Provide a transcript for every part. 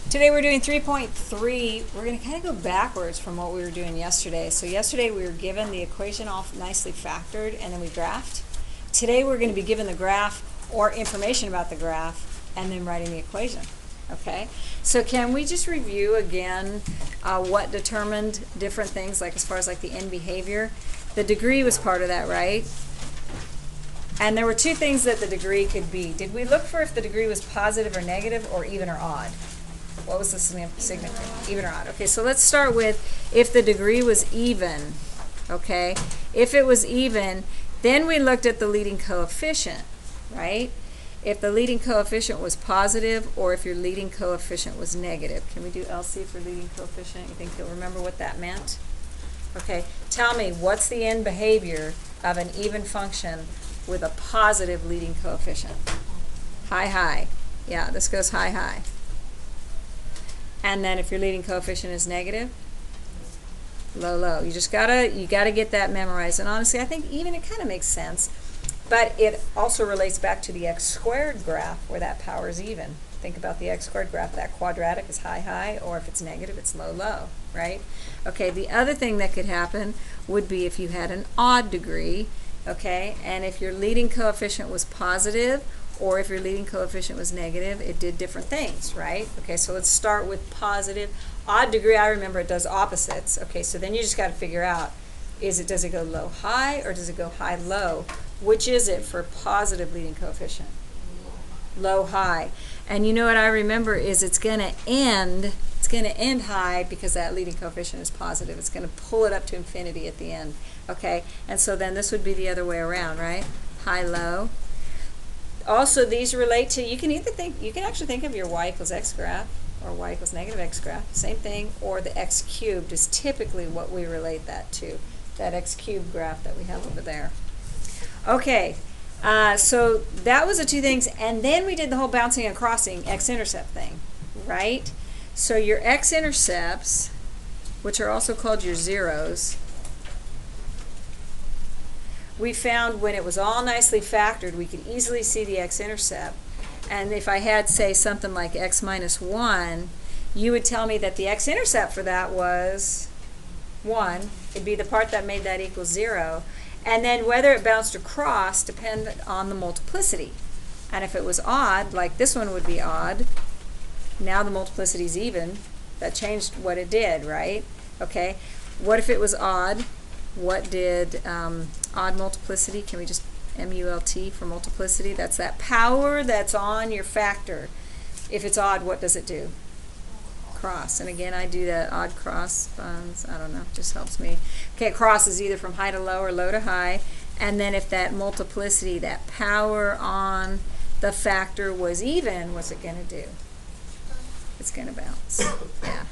Today we're doing 3.3. We're going to kind of go backwards from what we were doing yesterday. So yesterday we were given the equation all nicely factored and then we graphed. Today we're going to be given the graph or information about the graph and then writing the equation. Okay? So can we just review again what determined different things, like as far as like the end behavior? The degree was part of that, right? And there were two things that the degree could be. Did we look for if the degree was positive or negative or even or odd? What was the significance? Even or odd. Okay, so let's start with if the degree was even. Okay, if it was even, then we looked at the leading coefficient, right? If the leading coefficient was positive or if your leading coefficient was negative. Can we do LC for leading coefficient? You think you'll remember what that meant? Okay, tell me, what's the end behavior of an even function with a positive leading coefficient? High, high. Yeah, this goes high, high. And then if your leading coefficient is negative, low, low. You gotta get that memorized. And honestly, I think even it kind of makes sense. But it also relates back to the x squared graph where that power is even. Think about the x squared graph. That quadratic is high, high, or if it's negative, it's low, low, right? Okay, the other thing that could happen would be if you had an odd degree, okay, and if your leading coefficient was positive or if your leading coefficient was negative, it did different things, right? Okay, so let's start with positive. Odd degree, I remember it does opposites. Okay, so then you just got to figure out, does it go low, high, or does it go high, low? Which is it for positive leading coefficient? Low, high. And you know what I remember is it's going to end high because that leading coefficient is positive. It's going to pull it up to infinity at the end. Okay, and so then this would be the other way around, right? High, low. Also, these relate to, you can actually think of your y equals x graph or y equals negative x graph, same thing, or the x cubed is typically what we relate that to, that x cubed graph that we have over there. Okay, so that was the two things, and then we did the whole bouncing and crossing x-intercept thing, right? So your x-intercepts, which are also called your zeros, we found when it was all nicely factored, we could easily see the x-intercept. And if I had, say, something like x minus 1, you would tell me that the x-intercept for that was 1. It'd be the part that made that equal 0. And then whether it bounced across depended on the multiplicity. And if it was odd, like this one would be odd, now the multiplicity is even. That changed what it did, right? Okay. What if it was odd? What did odd multiplicity? Can we just MULT for multiplicity? That's that power that's on your factor. If it's odd, what does it do? Cross. And again, I do that odd cross. I don't know, just helps me. Okay, cross is either from high to low or low to high. And then if that multiplicity, that power on the factor was even, what's it going to do? It's going to bounce. Yeah.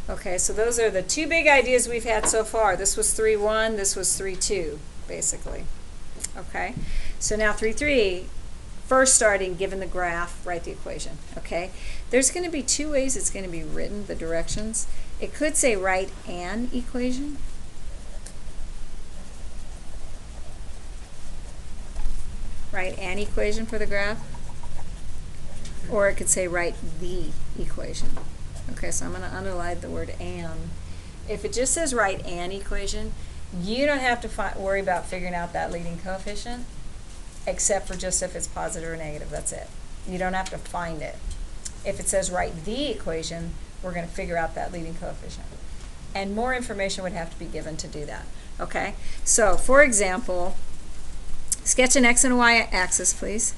Okay, so those are the two big ideas we've had so far. This was 3.1, this was 3.2, basically. Okay, so now 3.3, first starting, given the graph, write the equation. Okay, there's going to be two ways it's going to be written, the directions. It could say write an equation. Write an equation for the graph. Or it could say write the equation. Okay, so I'm going to underline the word "and." If it just says write an equation, you don't have to worry about figuring out that leading coefficient, except for just if it's positive or negative. That's it. You don't have to find it. If it says write the equation, we're going to figure out that leading coefficient. And more information would have to be given to do that. Okay, so for example, sketch an x and y axis, please.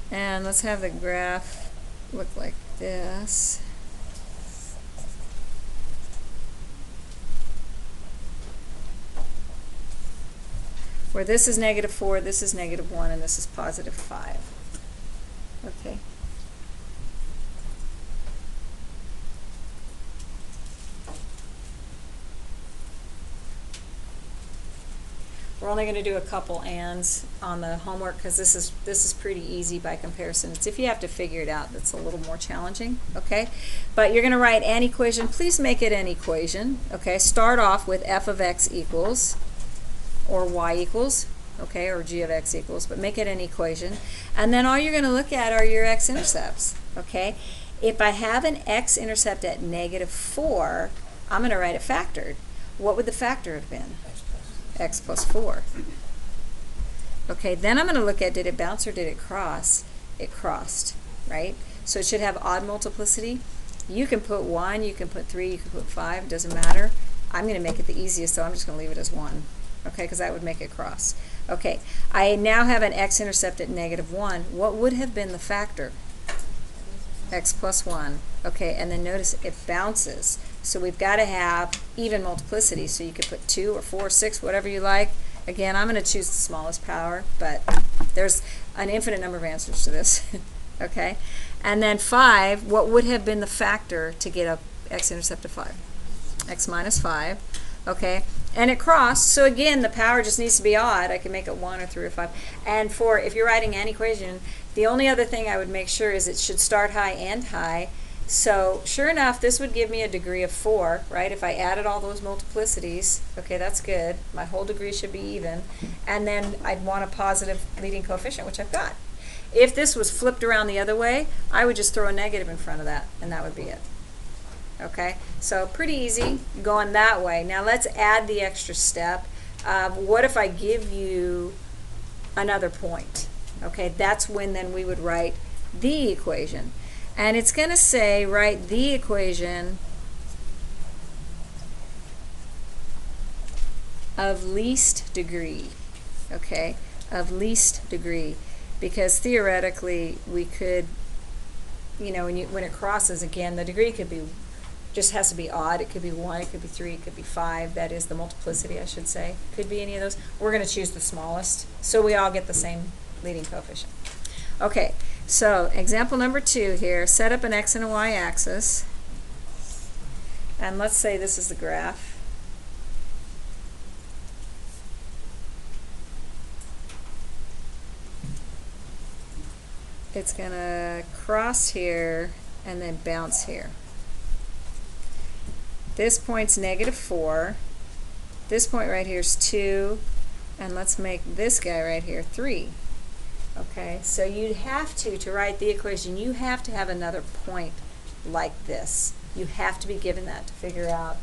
And let's have the graph look like this. Where this is -4, this is -1, and this is +5. Okay. We're only going to do a couple ands on the homework because this is pretty easy by comparison. It's if you have to figure it out that's a little more challenging, okay? But you're going to write an equation. Please make it an equation, okay? Start off with f of x equals, or y equals okay, or g of x equals, but make it an equation. And then all you're going to look at are your x-intercepts, okay? If I have an x-intercept at -4, I'm going to write it factored. What would the factor have been? X plus 4. Okay, then I'm going to look at, did it bounce or did it cross? It crossed, right? So it should have odd multiplicity. You can put 1, you can put 3, you can put 5, it doesn't matter. I'm going to make it the easiest, so I'm just going to leave it as 1, okay, because that would make it cross. Okay, I now have an x-intercept at -1. What would have been the factor? X plus 1. Okay, and then notice it bounces. So we've got to have even multiplicity, so you could put 2 or 4, 6, whatever you like. Again, I'm going to choose the smallest power, but there's an infinite number of answers to this. Okay, and then 5, what would have been the factor to get a x-intercept of 5? X minus 5. Okay, and it crossed, so again, the power just needs to be odd. I can make it 1 or 3 or 5. And for, if you're writing an equation, the only other thing I would make sure is it should start high, end high. So sure enough, this would give me a degree of 4, right? If I added all those multiplicities, okay, that's good. My whole degree should be even. And then I'd want a positive leading coefficient, which I've got. If this was flipped around the other way, I would just throw a negative in front of that, and that would be it. Okay, so pretty easy going that way. Now let's add the extra step. What if I give you another point? Okay, that's when then we would write the equation. And it's going to say write the equation of least degree. Okay, of least degree. Because theoretically we could, you know, when it crosses again, the degree could be, just has to be odd. It could be 1, it could be 3, it could be 5. That is the multiplicity, I should say. Could be any of those. We're going to choose the smallest, so we all get the same leading coefficient. Okay, so example number 2 here. Set up an x and a y axis, and let's say this is the graph. It's going to cross here and then bounce here. This point's -4. This point right here is 2. And let's make this guy right here 3. Okay, so you'd have to write the equation, you have to have another point like this. You have to be given that to figure out,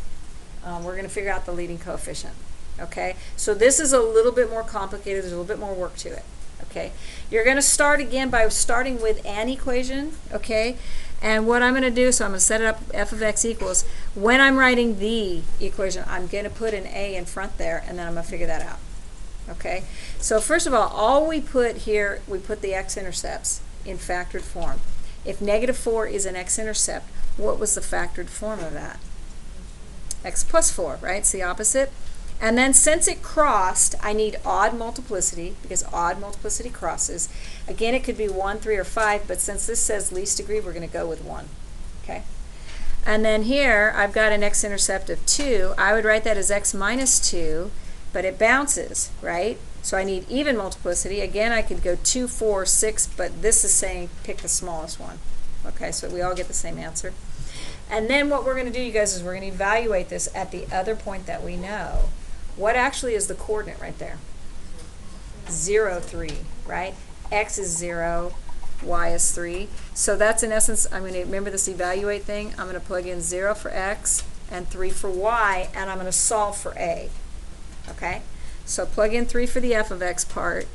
we're going to figure out the leading coefficient. Okay, so this is a little bit more complicated, there's a little bit more work to it. Okay, you're going to start again by starting with an equation, okay? And what I'm going to do, so I'm going to set it up f of x equals, when I'm writing the equation, I'm going to put an a in front there, and then I'm going to figure that out. Okay, so first of all we put here, we put the x-intercepts in factored form. If -4 is an x-intercept, what was the factored form of that? X plus 4, right? It's the opposite. And then since it crossed, I need odd multiplicity, because odd multiplicity crosses. Again, it could be 1, 3, or 5, but since this says least degree, we're going to go with 1. Okay? And then here, I've got an x-intercept of 2. I would write that as x minus 2, but it bounces, right? So I need even multiplicity. Again, I could go 2, 4, 6, but this is saying pick the smallest one. Okay, so we all get the same answer. And then what we're going to do, you guys, is we're going to evaluate this at the other point that we know. What actually is the coordinate right there? 0, 3, right? X is 0, y is 3. So that's in essence, I'm going to remember this evaluate thing. I'm going to plug in 0 for x and 3 for y, and I'm going to solve for a. Okay? So plug in 3 for the f of x part,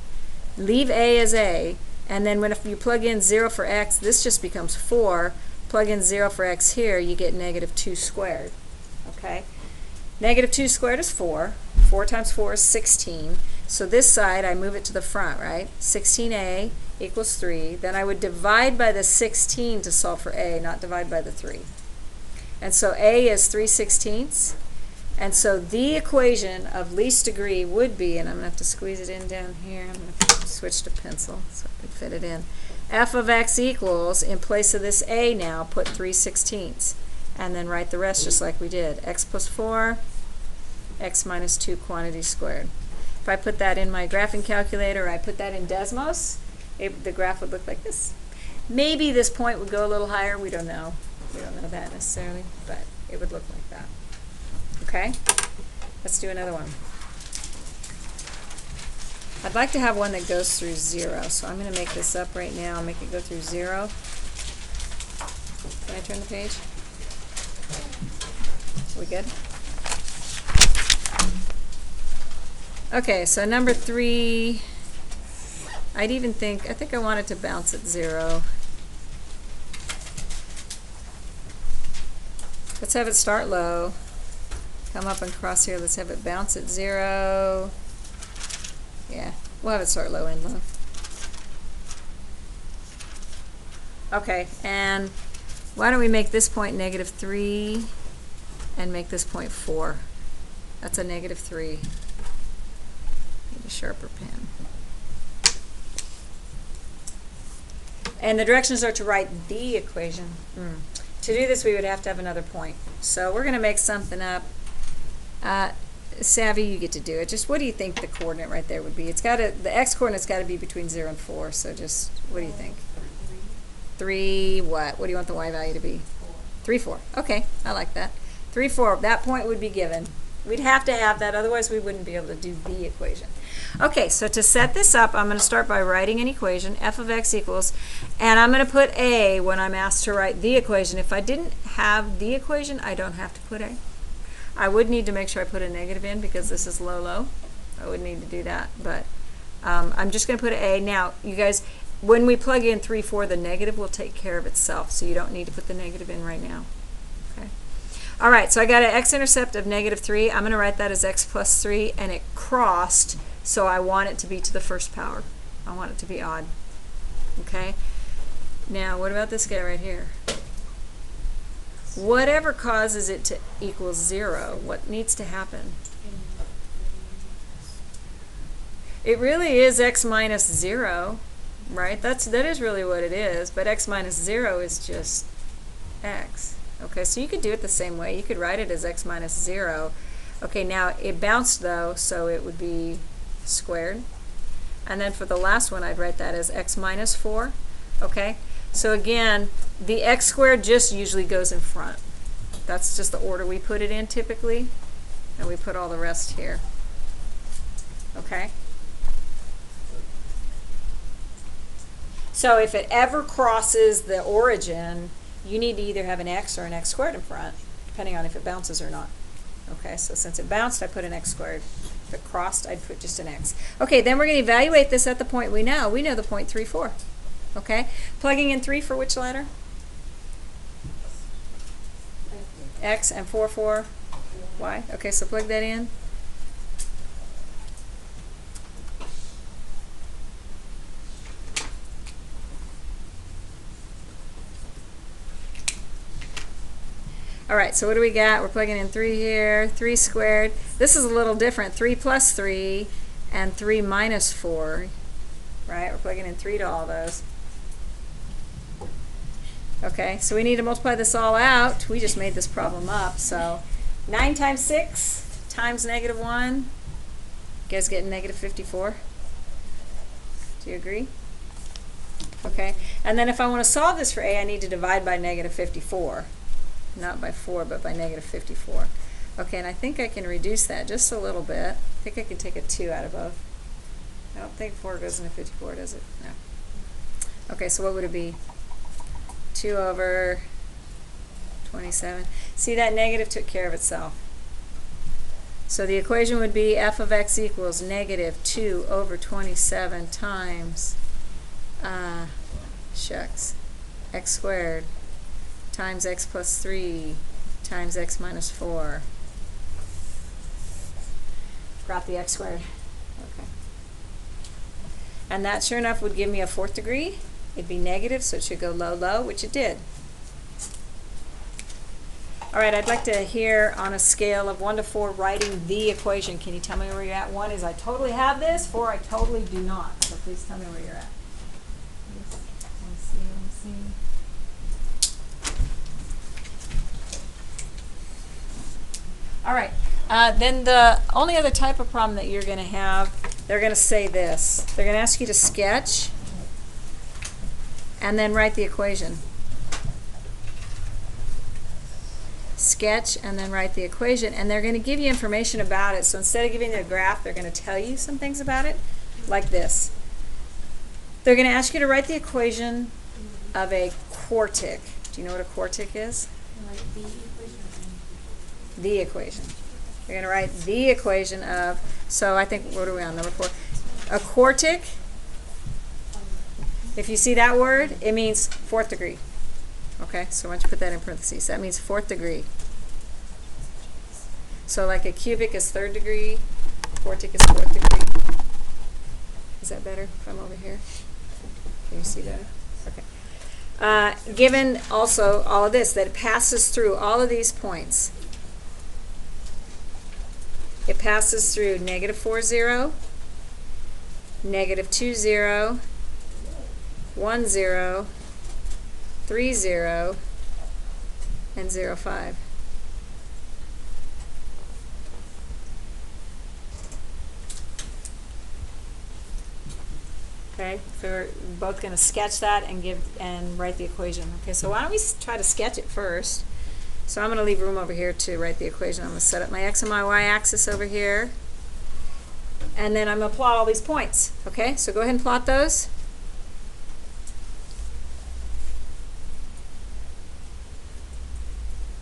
leave a as a, and then if you plug in 0 for x, this just becomes 4. Plug in 0 for x here, you get -2 squared. Okay? -2 squared is 4. 4 times 4 is 16. So this side, I move it to the front, right? 16a equals 3. Then I would divide by the 16 to solve for a, not divide by the 3. And so a is 3/16. And so the equation of least degree would be, and I'm going to have to squeeze it in down here. I'm going to switch to pencil so I can fit it in. F of x equals, in place of this a now, put 3/16. And then write the rest just like we did. X plus 4, x minus 2 quantity squared. If I put that in my graphing calculator, I put that in Desmos, the graph would look like this. Maybe this point would go a little higher. We don't know. We don't know that necessarily, but it would look like that. Okay? Let's do another one. I'd like to have one that goes through 0, so I'm going to make this up right now, make it go through 0. Can I turn the page? We good? Okay, so number 3, I think I want it to bounce at 0. Let's have it start low, come up and cross here, let's have it bounce at 0. Yeah, we'll have it start low and low. Okay, and why don't we make this point -3 and make this point 4. That's a -3. Need a sharper pen. And the directions are to write the equation. To do this, we would have to have another point. So we're going to make something up. Savvy, you get to do it. Just what do you think the coordinate right there would be? It's got to, the x-coordinate's got to be between 0 and 4. So just, what do you think? 3 what? What do you want the y value to be? 3, 4. Okay, I like that. 3, 4. That point would be given. We'd have to have that, otherwise we wouldn't be able to do the equation. Okay, so to set this up, I'm going to start by writing an equation, f of x equals, and I'm going to put a when I'm asked to write the equation. If I didn't have the equation, I don't have to put a. I would need to make sure I put a negative in because this is low, low. I would need to do that, but I'm just going to put an a. Now, you guys, when we plug in 3, 4, the negative will take care of itself, so you don't need to put the negative in right now. Okay. All right, so I got an x-intercept of -3. I'm going to write that as x plus 3, and it crossed, so I want it to be to the first power. I want it to be odd. Okay. Now, what about this guy right here? Whatever causes it to equal 0, what needs to happen? It really is x minus 0, right? That is really what it is, but x minus 0 is just x. Okay, so you could do it the same way. You could write it as x minus 0. Okay, now it bounced though, so it would be squared. And then for the last one, I'd write that as x minus 4. Okay, so again, the x squared just usually goes in front. That's just the order we put it in typically, and we put all the rest here. Okay? So if it ever crosses the origin, you need to either have an x or an x squared in front, depending on if it bounces or not. Okay, so since it bounced, I put an x squared. If it crossed, I'd put just an x. Okay, then we're going to evaluate this at the point we know. We know the point 3, 4. Okay, plugging in 3 for which letter? X, and 4, 4, y. Okay, so plug that in. All right, so what do we got? We're plugging in 3 here, 3 squared. This is a little different, 3 plus 3 and 3 minus 4, right? We're plugging in 3 to all those. Okay, so we need to multiply this all out. We just made this problem up, so 9 times 6 times -1. You guys get -54? Do you agree? Okay, and then if I want to solve this for a, I need to divide by -54. Not by 4, but by -54. Okay, and I think I can reduce that just a little bit. I think I can take a 2 out of both. I don't think 4 goes into 54, does it? No. Okay, so what would it be? 2 over 27. See, that negative took care of itself. So the equation would be f of x equals -2 over 27 times, x squared times x plus 3 times x minus 4. Got the x squared. Okay. And that, sure enough, would give me a 4th degree. It'd be negative, so it should go low, low, which it did. All right, I'd like to hear on a scale of 1 to 4 writing the equation. Can you tell me where you're at? 1 is I totally have this, 4 I totally do not. So please tell me where you're at. Let's see. All right, then the only other type of problem that you're going to have, they're going to say this. They're going to ask you to sketch and then write the equation. Sketch and then write the equation, and they're going to give you information about it. So instead of giving you a graph, they're going to tell you some things about it. like this. They're going to ask you to write the equation of a quartic. Do you know what a quartic is? The equation. You're going to write the equation of, so I think, what are we on, number 4? A quartic, if you see that word, it means 4th degree. Okay, so why don't you put that in parentheses. That means 4th degree. So like a cubic is 3rd degree, quartic is 4th degree. Is that better if I'm over here? Can you see better? Okay. Given also all of this, that it passes through all of these points. It passes through negative 4, 0, negative 2, 0, 1, 0, 3, 0, and 0, 5. Okay, so we're both going to sketch that and write the equation. Okay, so why don't we try to sketch it first? So I'm going to leave room over here to write the equation. I'm going to set up my x and my y axis over here. And then I'm going to plot all these points. Okay, so go ahead and plot those.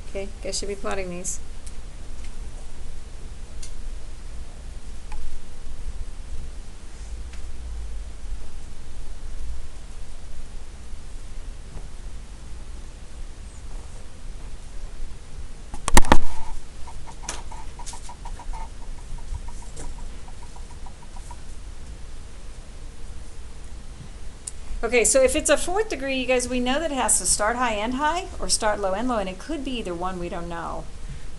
Okay, guys should be plotting these. Okay, so if it's a 4th degree, you guys, we know that it has to start high, end high, or start low, end low, and it could be either one, we don't know.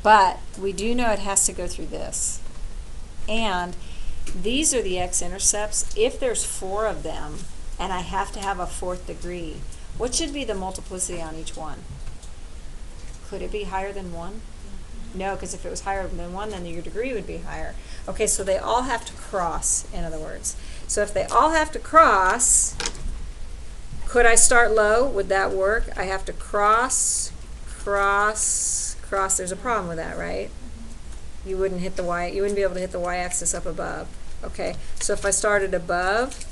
But we do know it has to go through this. And these are the x-intercepts. If there's 4 of them, and I have to have a 4th degree, what should be the multiplicity on each one? Could it be higher than 1? No, because if it was higher than 1, then your degree would be higher. Okay, so they all have to cross, in other words. So if they all have to cross, could I start low? Would that work? I have to cross, cross, cross. There's a problem with that, right? You wouldn't hit the y. You wouldn't be able to hit the y-axis up above. Okay. So if I started above,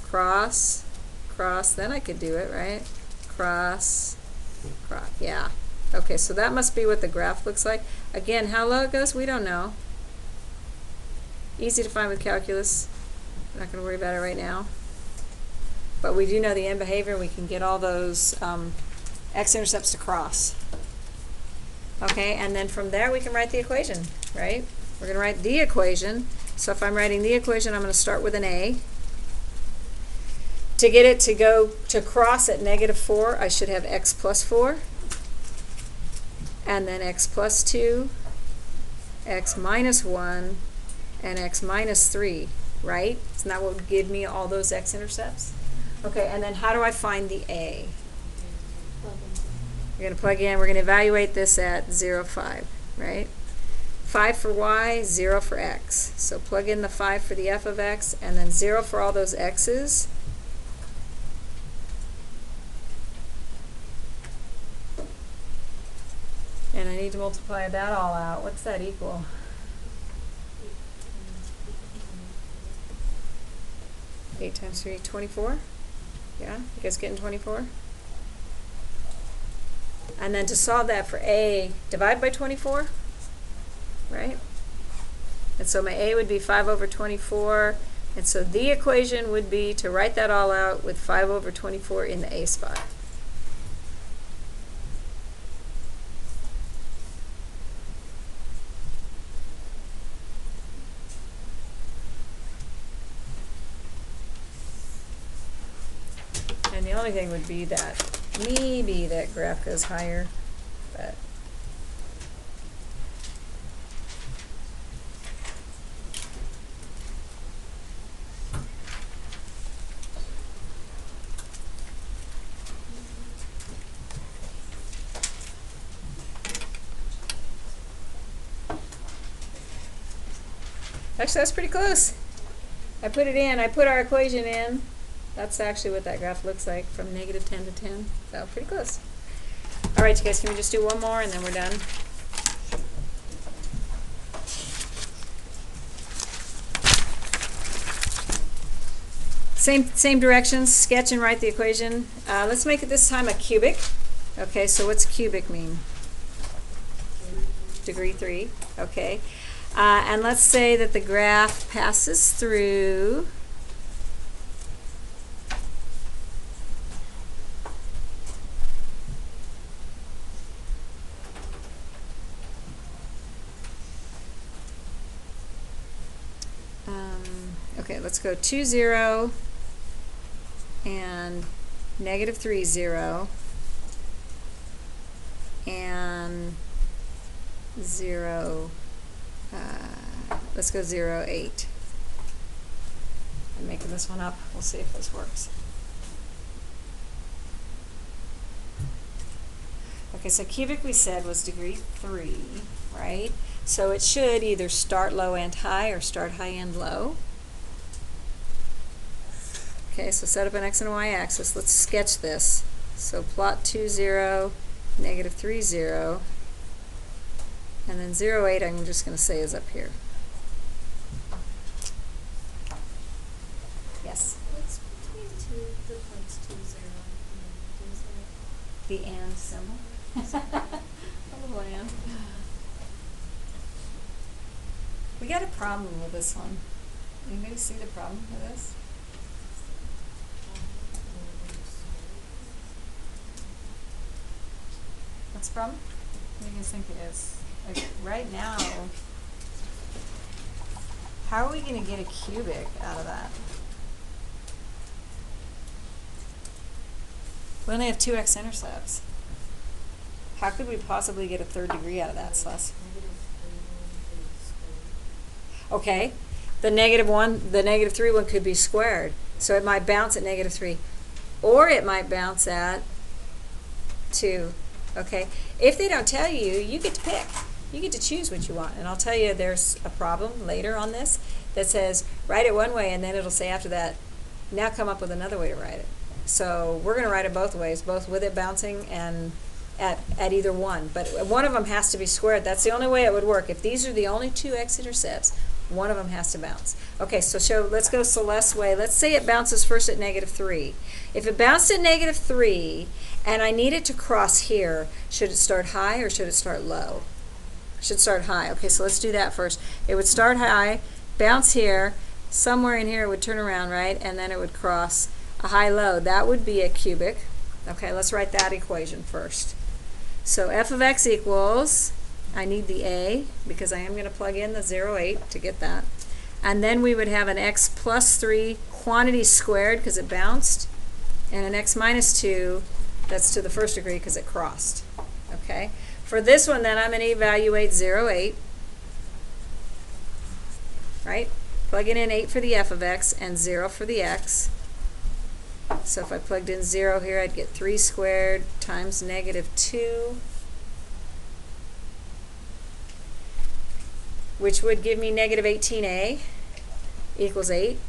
cross, cross, then I could do it, right? Cross, cross. Yeah. Okay. So that must be what the graph looks like. Again, how low it goes, we don't know. Easy to find with calculus. I'm not going to worry about it right now. But we do know the end behavior, and we can get all those x-intercepts to cross. Okay, and then from there we can write the equation, right? We're going to write the equation. So if I'm writing the equation, I'm going to start with an A. To get it to go to cross at negative 4, I should have x plus 4, and then x plus 2, x minus 1, and x minus 3, right? Isn't that what would give me all those x-intercepts? Okay, and then how do I find the A? We're going to plug in. We're going to evaluate this at 0, 5, right? 5 for y, 0 for x. So plug in the 5 for the f of x, and then 0 for all those x's. And I need to multiply that all out. What's that equal? Eight times 3, 24. Yeah, you guys getting 24? And then to solve that for A, divide by 24, right? And so my A would be 5 over 24. And so the equation would be to write that all out with 5 over 24 in the A spot. And the only thing would be that maybe that graph goes higher, but actually that's pretty close. I put it in, I put our equation in. That's actually what that graph looks like from negative 10 to 10. So pretty close. All right, you guys, can we just do one more and then we're done? Same directions, sketch and write the equation. Let's make it this time a cubic. Okay, so what's cubic mean? Degree 3, okay. And let's say that the graph passes through okay, let's go 2, 0 and negative 3, 0 and 0, let's go 0, 8. I'm making this one up. We'll see if this works. Okay, so cubic we said was degree 3, right? So it should either start low and high or start high and low. Okay, so set up an x and y axis. Let's sketch this. So plot 2, 0, negative 3, 0, and then 0, 8 I'm just going to say is up here. Yes? What's between the points 2, 0 and 2, 0? The and symbol. A little and. We got a problem with this one. Anybody see the problem with this? What's the problem? What do you guys think it is? Like right now, how are we going to get a cubic out of that? We only have 2 x-intercepts. How could we possibly get a third degree out of that, Celeste? Okay, the negative 3 one could be squared. So it might bounce at negative 3. Or it might bounce at 2. Okay, if they don't tell you, you get to pick. You get to choose what you want. And I'll tell you there's a problem later on this that says write it one way and then it'll say after that, now come up with another way to write it. So we're going to write it both ways, both with it bouncing and at either one. But one of them has to be squared. That's the only way it would work. If these are the only 2 x-intercepts, one of them has to bounce. Okay, so let's go Celeste's way. Let's say it bounces first at negative 3. If it bounced at negative 3 and I need it to cross here, should it start high or should it start low? It should start high. Okay, so let's do that first. It would start high, bounce here, somewhere in here it would turn around, right? And then it would cross a high-low. That would be a cubic. Okay, let's write that equation first. So f of x equals, I need the a because I am going to plug in the 0, 8 to get that. And then we would have an x plus 3 quantity squared because it bounced, and an x minus 2, that's to the first degree because it crossed. Okay. For this one then I'm going to evaluate 0, 8. Right? Plugging in 8 for the f of x and 0 for the x. So if I plugged in 0 here, I'd get 3 squared times negative 2, which would give me negative 18a equals 8.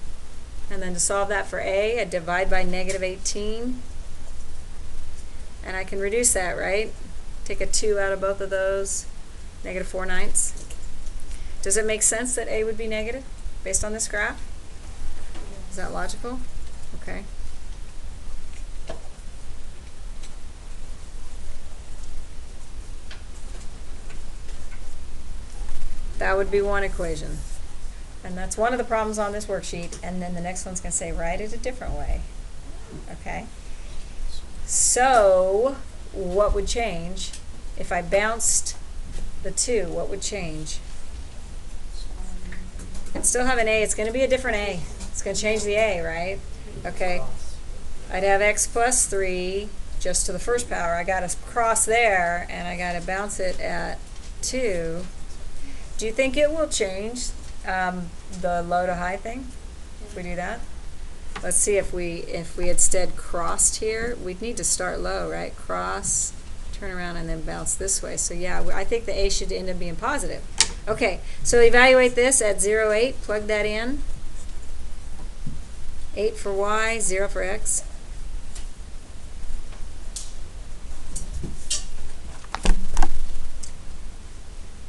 And then to solve that for a, I'd divide by negative 18. And I can reduce that, right? Take a 2 out of both of those, negative 4/9. Does it make sense that a would be negative based on this graph? Is that logical? Okay. That would be one equation. And that's one of the problems on this worksheet. And then the next one's going to say write it a different way. Okay? So, what would change? If I bounced the 2, what would change? It'd still have an a. It's going to be a different a. It's going to change the a, right? Okay. I'd have x plus 3 just to the first power. I got to cross there, and I got to bounce it at 2. Do you think it will change the low to high thing if we do that? Let's see if we instead crossed here. We'd need to start low, right? Cross, turn around, and then bounce this way. So yeah, I think the a should end up being positive. Okay, so evaluate this at 0, 8. Plug that in. 8 for y, 0 for x.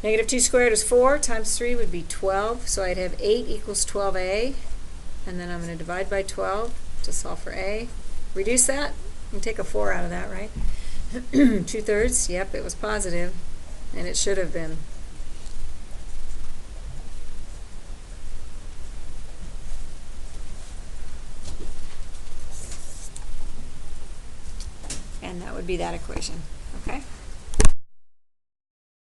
Negative 2 squared is 4 times 3 would be 12. So I'd have 8 equals 12a. and then I'm going to divide by 12 to solve for A. Reduce that, and take a 4 out of that, right? 2/3, yep, it was positive, and it should have been. And that would be that equation, okay?